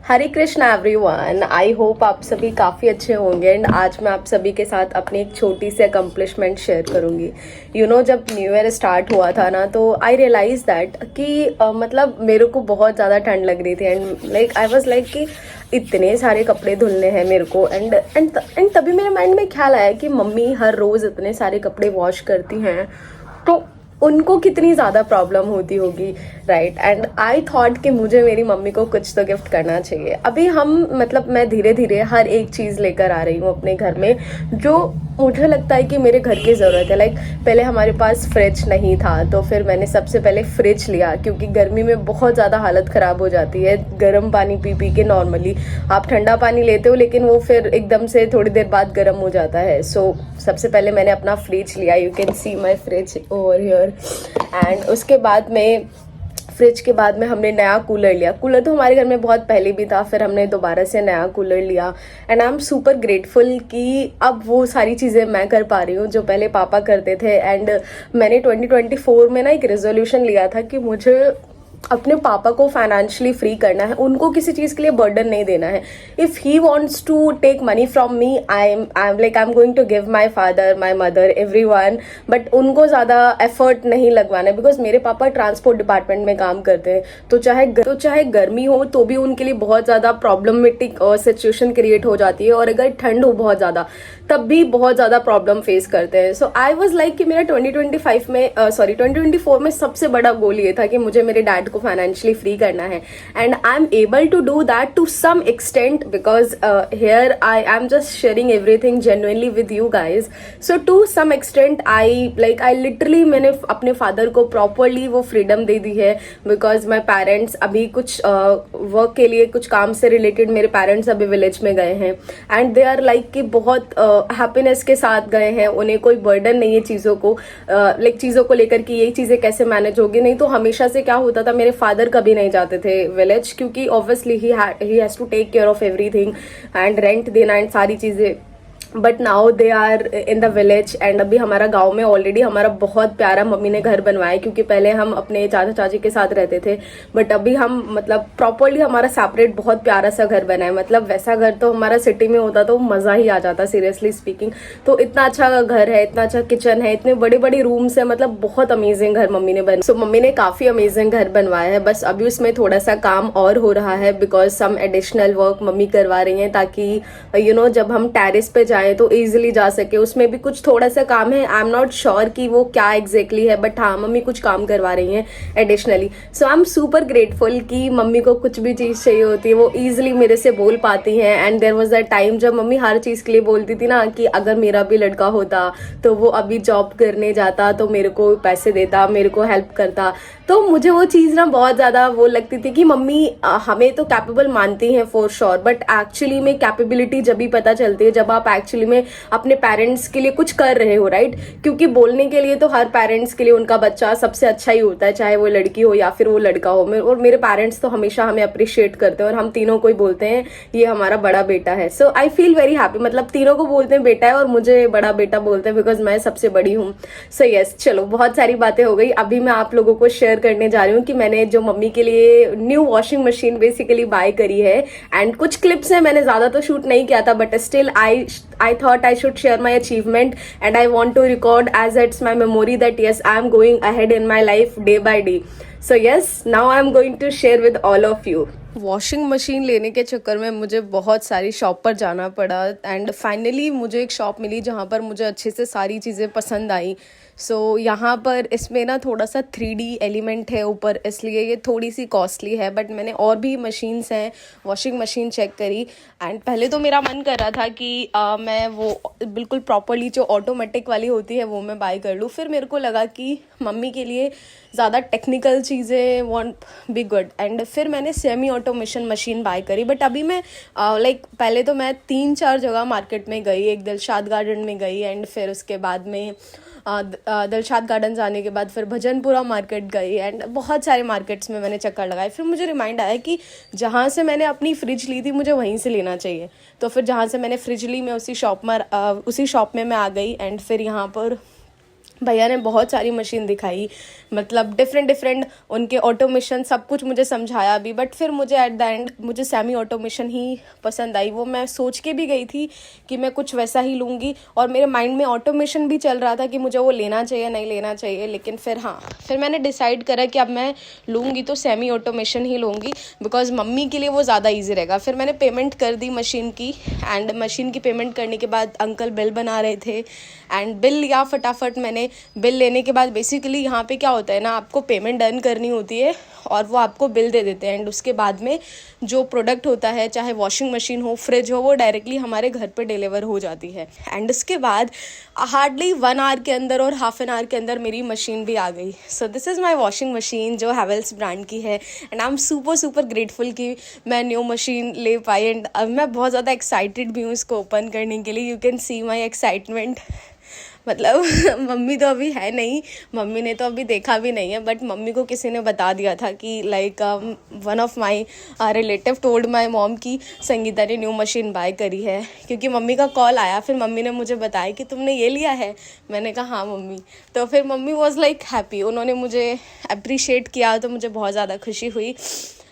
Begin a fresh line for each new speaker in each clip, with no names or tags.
Hare Krishna everyone. I hope आप सभी काफ़ी अच्छे होंगे एंड आज मैं आप सभी के साथ अपनी एक छोटी सी अकम्पलिशमेंट शेयर करूंगी। जब न्यू ईयर स्टार्ट हुआ था ना, तो आई रियलाइज दैट कि मतलब मेरे को बहुत ज़्यादा ठंड लग रही थी and like I was like कि इतने सारे कपड़े धुलने हैं मेरे को। एंड तभी मेरे माइंड में ख्याल आया कि मम्मी हर रोज़ इतने सारे कपड़े वॉश करती हैं, तो उनको कितनी ज़्यादा प्रॉब्लम होती होगी, राइट। एंड आई थॉट कि मुझे मेरी मम्मी को कुछ तो गिफ्ट करना चाहिए। अभी मैं धीरे धीरे हर एक चीज़ लेकर आ रही हूँ अपने घर में जो मुझे लगता है कि मेरे घर की ज़रूरत है। लाइक पहले हमारे पास फ्रिज नहीं था, तो फिर मैंने सबसे पहले फ्रिज लिया क्योंकि गर्मी में बहुत ज़्यादा हालत ख़राब हो जाती है गर्म पानी पी पी के। नॉर्मली आप ठंडा पानी लेते हो लेकिन वो फिर एकदम से थोड़ी देर बाद गर्म हो जाता है। सो सबसे पहले मैंने अपना फ्रिज लिया। You can see my fridge over here. And उसके बाद में फ्रिज के बाद में हमने नया कूलर लिया। कूलर तो हमारे घर में बहुत पहले भी था, फिर हमने दोबारा से नया कूलर लिया। And I am super grateful कि अब वो सारी चीज़ें मैं कर पा रही हूँ जो पहले पापा करते थे। एंड मैंने 2024 में ना एक रेजोल्यूशन लिया था कि मुझे अपने पापा को फाइनेंशियली फ्री करना है, उनको किसी चीज़ के लिए बर्डन नहीं देना है। If he wants to take money from me, I am going to give my father, my mother, everyone, but उनको ज़्यादा एफर्ट नहीं लगवाना है। बिकॉज मेरे पापा ट्रांसपोर्ट डिपार्टमेंट में काम करते हैं, तो चाहे गर्मी हो तो भी उनके लिए बहुत ज़्यादा प्रॉब्लमेटिक सिचुएशन क्रिएट हो जाती है, और अगर ठंड हो बहुत ज़्यादा तब भी बहुत ज़्यादा प्रॉब्लम फेस करते हैं। सो आई वॉज लाइक कि मेरा 2024 में सबसे बड़ा गोल ये था कि मुझे मेरे डैड को फाइनेंशियली फ्री करना है। And I am able to do that to some extent because here I am just sharing everything genuinely with you guys. So to some extent I literally मैंने अपने फादर को properly वो freedom दे दी है। Because my parents अभी कुछ work के लिए, कुछ काम से रिलेटेड मेरे पेरेंट्स अभी विलेज में गए हैं एंड दे आर लाइक कि बहुत हैप्पीनेस के साथ गए हैं। उन्हें कोी बर्डन नहीं है चीज़ों को लेकर कि ये चीज़ें कैसे मैनेज होगी। नहीं तो हमेशा से क्या होता था, मेरे फादर कभी नहीं जाते थे विलेज क्योंकि obviously he has to take care of everything and rent देना एंड सारी चीज़ें। But now they are in the village. And अभी हमारा गांव में ऑलरेडी हमारा बहुत प्यारा मम्मी ने घर बनवाया, क्योंकि पहले हम अपने चाचा चाची के साथ रहते थे, बट अभी हम प्रॉपरली हमारा सेपरेट बहुत प्यारा सा घर बना है। वैसा घर तो हमारा सिटी में होता तो मज़ा ही आ जाता, सीरियसली स्पीकिंग। तो इतना अच्छा घर है, इतना अच्छा किचन है, इतने बड़े बड़े रूम्स है, बहुत अमेजिंग घर मम्मी ने मम्मी ने काफ़ी अमेजिंग घर बनवाया है। बस अभी उसमें थोड़ा सा काम और हो रहा है because some additional work mummy करवा रही हैं, ताकि जब हम टेरेस पे जाए तो इजीली जा सके। उसमें भी कुछ थोड़ा सा काम है, आई एम नॉट श्योर कि वो क्या एग्जैक्टली है, बट हाँ मम्मी कुछ काम करवा रही हैं additionally. So I am super grateful कि मम्मी को कुछ भी चीज़ चाहिए होती है वो ईजिली मेरे से बोल पाती हैं। And there was a time जब मम्मी हर चीज़ के लिए बोलती थी ना कि अगर मेरा भी लड़का होता तो वो अभी जॉब करने जाता तो मेरे को पैसे देता, मेरे को हेल्प करता। तो मुझे वो चीज़ ना बहुत ज़्यादा वो लगती थी कि मम्मी हमें तो कैपेबल मानती हैं फॉर श्योर, बट एक्चुअली में कैपेबिलिटी जब भी पता चलती है जब आप एक्चुअली में अपने पेरेंट्स के लिए कुछ कर रहे हो, राइट। क्योंकि बोलने के लिए तो हर पेरेंट्स के लिए उनका बच्चा सबसे अच्छा ही होता है, चाहे वो लड़की हो या फिर वो लड़का हो। और मेरे पेरेंट्स तो हमेशा हमें अप्रिशिएट करते हैं और हम तीनों को ही बोलते हैं ये हमारा बड़ा बेटा है। सो आई फील वेरी हैप्पी, तीनों को बोलते हैं बेटा है और मुझे बड़ा बेटा बोलते हैं बिकॉज मैं सबसे बड़ी हूँ। सो यस, चलो बहुत सारी बातें हो गई। अभी मैं आप लोगों को शेयर करने जा रही हूँ कि मैंने जो मम्मी के लिए new washing machine basically bye करी है। एंड कुछ क्लिप्स है, मैंने ज्यादा तो शूट नहीं किया था, but still I thought I should share my achievement and I want to record as it's my memory that yes, I am going ahead in my life day by day. So yes, now I am going to share with all of you. Washing machine लेने के चक्कर में मुझे बहुत सारी shop पर जाना पड़ा एंड फाइनली मुझे एक शॉप मिली जहाँ पर मुझे अच्छे से सारी चीज़ें पसंद आई। सो यहाँ पर इसमें ना थोड़ा सा 3D एलिमेंट है ऊपर, इसलिए ये थोड़ी सी कॉस्टली है। बट मैंने और भी मशीन्स हैं, वॉशिंग मशीन चेक करी एंड पहले तो मेरा मन कर रहा था कि मैं वो बिल्कुल प्रॉपरली जो ऑटोमेटिक वाली होती है वो मैं बाय कर लूँ। फिर मेरे को लगा कि मम्मी के लिए ज़्यादा टेक्निकल चीज़ें वॉन्ट बी गुड, एंड फिर मैंने सेमी ऑटोमेशन मशीन बाय करी। बट अभी मैं पहले तो मैं 3-4 जगह मार्केट में गई, एक दिलशाद गार्डन में गई एंड फिर उसके बाद में दिलशाद गार्डन जाने के बाद फिर भजनपुरा मार्केट गई एंड बहुत सारे मार्केट्स में मैंने चक्कर लगाए। फिर मुझे रिमाइंड आया कि जहाँ से मैंने अपनी फ्रिज ली थी मुझे वहीं से लेना चाहिए। तो फिर जहाँ से मैंने फ्रिज ली मैं उसी शॉप में मैं आ गई एंड फिर यहाँ पर भैया ने बहुत सारी मशीन दिखाई, मतलब डिफरेंट उनके ऑटोमेशन सब कुछ मुझे समझाया भी, बट फिर मुझे एट द एंड मुझे सेमी ऑटोमेशन ही पसंद आई। वो मैं सोच के भी गई थी कि मैं कुछ वैसा ही लूँगी, और मेरे माइंड में ऑटोमेशन भी चल रहा था कि मुझे वो लेना चाहिए नहीं लेना चाहिए, लेकिन फिर मैंने डिसाइड करा कि अब मैं लूँगी तो सेमी ऑटोमेशन ही लूँगी, बिकॉज मम्मी के लिए वो ज़्यादा ईजी रहेगा। फिर मैंने पेमेंट कर दी मशीन की, एंड मशीन की पेमेंट करने के बाद अंकल बिल बना रहे थे, एंड बिल लिया फटाफट मैंने। बिल लेने के बाद बेसिकली यहाँ पे क्या होता है ना, आपको पेमेंट डन करनी होती है और वो आपको बिल दे देते हैं, एंड उसके बाद में जो प्रोडक्ट होता है, चाहे वॉशिंग मशीन हो, फ्रिज हो, वो डायरेक्टली हमारे घर पे डिलीवर हो जाती है। एंड उसके बाद हार्डली 1 आवर के अंदर और हाफ एन आवर के अंदर मेरी मशीन भी आ गई। So this is my washing machine जो हैवेल्स ब्रांड की है, and I am super grateful कि मैं न्यू मशीन ले पाई। एंड अब मैं बहुत ज़्यादा एक्साइटेड भी हूँ इसको ओपन करने के लिए। You can see my excitement. मतलब मम्मी तो अभी है नहीं, मम्मी ने तो अभी देखा भी नहीं है, बट मम्मी को किसी ने बता दिया था कि like one of my relative told my mom कि संगीता ने न्यू मशीन बाय करी है, क्योंकि मम्मी का कॉल आया। फिर मम्मी ने मुझे बताया कि तुमने ये लिया है। मैंने कहा हाँ मम्मी। तो फिर मम्मी वॉज लाइक हैप्पी, उन्होंने मुझे अप्रिशिएट किया, तो मुझे बहुत ज़्यादा खुशी हुई।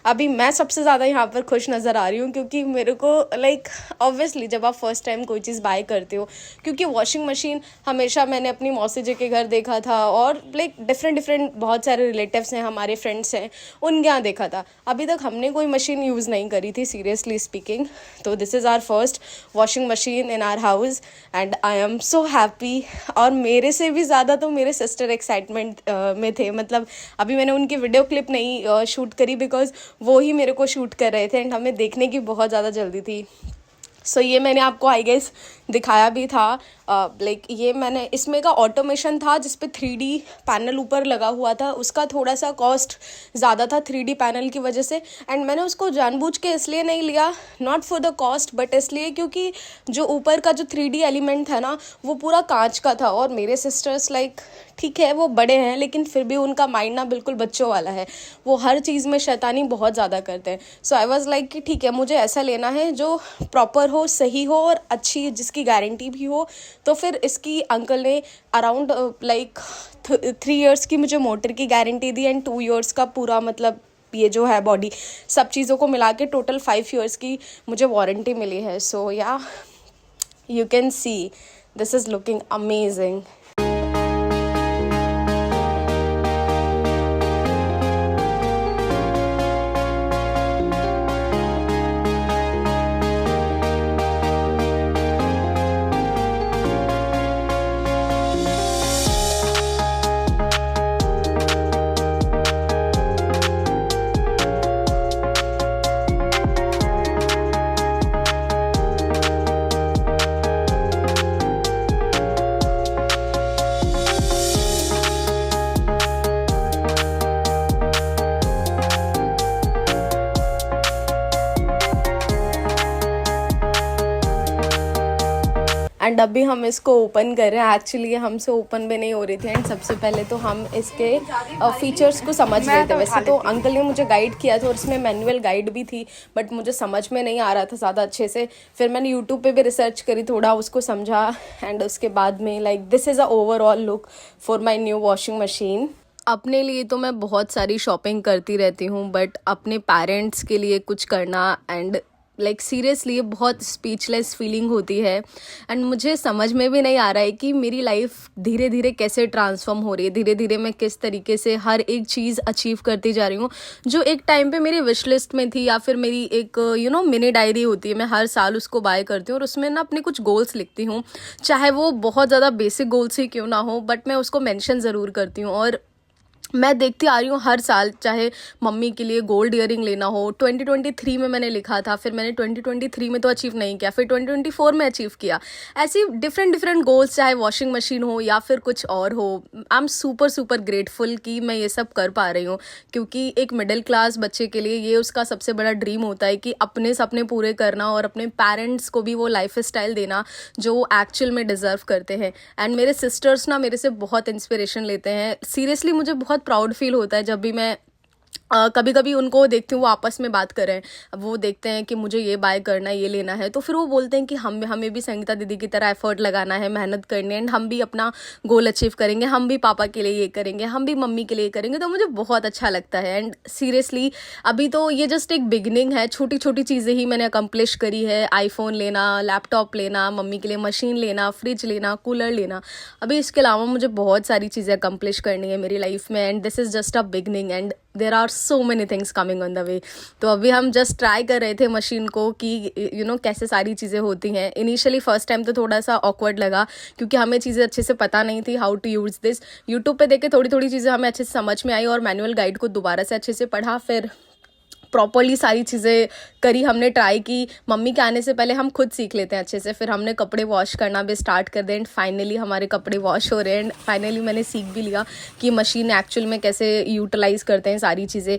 अभी मैं सबसे ज़्यादा यहाँ पर खुश नज़र आ रही हूँ, क्योंकि मेरे को लाइक ऑब्वियसली जब आप फर्स्ट टाइम कोई चीज़ बाय करते हो, क्योंकि वॉशिंग मशीन हमेशा मैंने अपनी मौसी जी के घर देखा था, और लाइक डिफरेंट बहुत सारे रिलेटिव्स हैं, हमारे फ्रेंड्स हैं, उनके यहाँ देखा था। अभी तक हमने कोई मशीन यूज़ नहीं करी थी सीरियसली स्पीकिंग। तो this is our first washing machine in our house, and I am so happy. और मेरे से भी ज़्यादा तो मेरे सिस्टर एक्साइटमेंट में थे। मतलब अभी मैंने उनकी वीडियो क्लिप नहीं शूट करी, बिकॉज वो ही मेरे को शूट कर रहे थे, एंड हमें देखने की बहुत ज़्यादा जल्दी थी। सो ये मैंने आपको आई गेस दिखाया भी था। लाइक ये मैंने इसमें का ऑटोमेशन था जिस पे 3D पैनल ऊपर लगा हुआ था, उसका थोड़ा सा कॉस्ट ज़्यादा था 3D पैनल की वजह से। एंड मैंने उसको जानबूझ के इसलिए नहीं लिया, not for the cost, but इसलिए क्योंकि जो ऊपर का जो 3D एलिमेंट था ना, वो पूरा कांच का था। और मेरे सिस्टर्स लाइक ठीक है वो बड़े हैं, लेकिन फिर भी उनका माइंड ना बिल्कुल बच्चों वाला है, वो हर चीज़ में शैतानी बहुत ज़्यादा करते हैं। सो आई वॉज लाइक कि ठीक है मुझे ऐसा लेना है जो प्रॉपर हो, सही हो और अच्छी, जिसकी गारंटी भी हो। तो फिर इसकी अंकल ने अराउंड लाइक 3 years की मुझे मोटर की गारंटी दी, एंड 2 years का पूरा मतलब ये जो है बॉडी सब चीज़ों को मिला के टोटल 5 years की मुझे वारंटी मिली है। सो या you can see this is looking amazing. And अभी हम इसको ओपन कर रहे हैं। एक्चुअली ये हमसे ओपन भी नहीं हो रही थी, एंड सबसे पहले तो हम इसके फीचर्स को समझ रहे थे। वैसे तो अंकल ने मुझे गाइड किया था और उसमें मैनुअल गाइड भी थी, बट मुझे समझ में नहीं आ रहा था ज़्यादा अच्छे से। फिर मैंने यूट्यूब पे भी रिसर्च करी, थोड़ा उसको समझा, एंड उसके बाद में like this is a overall look for my new washing machine. अपने लिए तो मैं बहुत सारी शॉपिंग करती रहती हूँ, बट अपने पेरेंट्स के लिए कुछ करना एंड लाइक सीरियसली ये बहुत स्पीचलेस फीलिंग होती है। एंड मुझे समझ में भी नहीं आ रहा है कि मेरी लाइफ धीरे धीरे कैसे ट्रांसफॉर्म हो रही है, धीरे धीरे मैं किस तरीके से हर एक चीज़ अचीव करती जा रही हूँ जो एक टाइम पे मेरी विश लिस्ट में थी, या फिर मेरी एक मिनी डायरी होती है, मैं हर साल उसको बाय करती हूँ और उसमें ना अपने कुछ गोल्स लिखती हूँ, चाहे वो बहुत ज़्यादा बेसिक गोल्स ही क्यों ना हो, बट मैं उसको मेंशन ज़रूर करती हूँ। और मैं देखती आ रही हूँ हर साल, चाहे मम्मी के लिए गोल्ड ईयरिंग लेना हो, 2023 में मैंने लिखा था, फिर मैंने 2023 में तो अचीव नहीं किया, फिर 2024 में अचीव किया। ऐसी डिफरेंट गोल्स, चाहे वॉशिंग मशीन हो या फिर कुछ और हो। आई एम सुपर ग्रेटफुल कि मैं ये सब कर पा रही हूँ, क्योंकि एक मिडिल क्लास बच्चे के लिए ये उसका सबसे बड़ा ड्रीम होता है कि अपने सपने पूरे करना और अपने पेरेंट्स को भी वो लाइफ स्टाइल देना जो वो एक्चुअल में डिज़र्व करते हैं। एंड मेरे सिस्टर्स ना मेरे से बहुत इंस्पिरेशन लेते हैं। सीरियसली मुझे बहुत प्राउड फील होता है जब भी मैं कभी कभी उनको देखती हूँ वो आपस में बात कर रहे हैं, अब वो देखते हैं कि मुझे ये बाय करना है, ये लेना है, तो फिर वो बोलते हैं कि हमें भी संगीता दीदी की तरह एफर्ट लगाना है, मेहनत करनी है, एंड हम भी अपना गोल अचीव करेंगे, हम भी पापा के लिए ये करेंगे, हम भी मम्मी के लिए करेंगे। तो मुझे बहुत अच्छा लगता है। एंड सीरियसली अभी तो ये जस्ट एक बिगिनिंग है, छोटी छोटी चीज़ें ही मैंने अकम्प्लिश करी है। आईफोन लेना, लैपटॉप लेना, मम्मी के लिए मशीन लेना, फ्रिज लेना, कूलर लेना। अभी इसके अलावा मुझे बहुत सारी चीज़ें अकम्प्लिश करनी है मेरी लाइफ में, and this is just a beginning and there are so many things coming on the way. तो अभी हम जस्ट ट्राई कर रहे थे मशीन को कि कैसे सारी चीज़ें होती हैं। इनिशियली फर्स्ट टाइम तो थोड़ा सा ऑकवर्ड लगा, क्योंकि हमें चीज़ें अच्छे से पता नहीं थी how to use this. YouTube पे देख के थोड़ी थोड़ी चीज़ें हमें अच्छे से समझ में आई, और मैनुअल गाइड को दोबारा से अच्छे से पढ़ा, फिर प्रॉपरली सारी चीज़ें करी, हमने ट्राई की। मम्मी के आने से पहले हम खुद सीख लेते हैं अच्छे से, फिर हमने कपड़े वॉश करना भी स्टार्ट कर दिया, एंड फाइनली हमारे कपड़े वॉश हो रहे हैं। एंड फाइनली मैंने सीख भी लिया कि मशीन एक्चुअल में कैसे यूटिलाइज करते हैं सारी चीज़ें।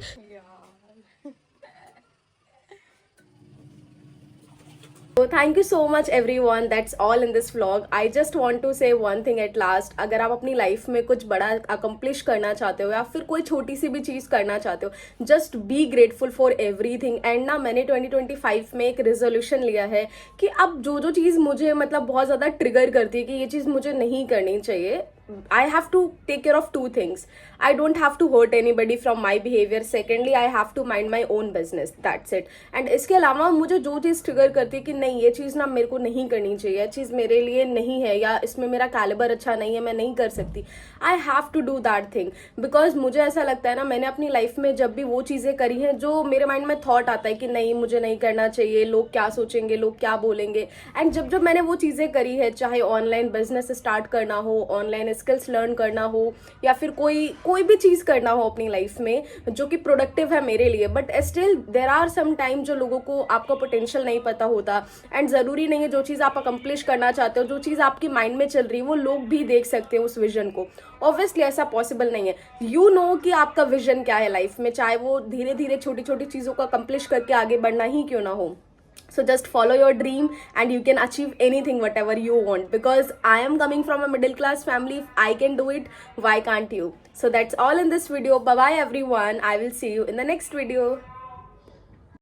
So thank you so much everyone. That's all in this vlog. I just want to say one thing at last. अगर आप अपनी लाइफ में कुछ बड़ा अकम्प्लिश करना चाहते हो, या फिर कोई छोटी सी भी चीज़ करना चाहते हो, just be grateful for everything. And ना मैंने 2025 में एक रेजोल्यूशन लिया है कि अब जो जो चीज़ मुझे मतलब बहुत ज़्यादा ट्रिगर करती है कि ये चीज़ मुझे नहीं करनी चाहिए, I have to take care of two things. I don't have to hurt anybody from my behavior. Secondly, I have to mind my own business. That's it. And इसके अलावा मुझे जो चीज़ ट्रिगर करती है कि नहीं ये चीज़ ना मेरे को नहीं करनी चाहिए, ये चीज़ मेरे लिए नहीं है, या इसमें मेरा कैलिबर अच्छा नहीं है, मैं नहीं कर सकती, I have to do that thing. Because मुझे ऐसा लगता है ना, मैंने अपनी लाइफ में जब भी वो चीज़ें करी हैं जो मेरे माइंड में थॉट आता है कि नहीं मुझे नहीं करना चाहिए, लोग क्या सोचेंगे, लोग क्या बोलेंगे, एंड जब जब मैंने वो चीज़ें करी है, चाहे ऑनलाइन बिजनेस स्टार्ट करना हो, ऑनलाइन स्किल्स लर्न करना हो, या फिर कोई भी चीज़ करना हो अपनी लाइफ में जो कि प्रोडक्टिव है मेरे लिए, but still there are some time जो लोगों को आपका पोटेंशियल नहीं पता होता। एंड ज़रूरी नहीं है जो चीज़ आप अकम्प्लिश करना चाहते हो, जो चीज़ आपकी माइंड में चल रही है, वो लोग भी देख सकते हैं उस विजन को। ऑब्वियसली ऐसा पॉसिबल नहीं है। यू नो कि आपका विजन क्या है लाइफ में, चाहे वो धीरे धीरे छोटी छोटी चीज़ों को अकम्प्लिश करके आगे बढ़ना ही क्यों ना हो। So just follow your dream and you can achieve anything whatever you want, because I am coming from a middle class family. If I can do it, why can't you? So that's all in this video. Bye bye everyone. I will see you in the next video.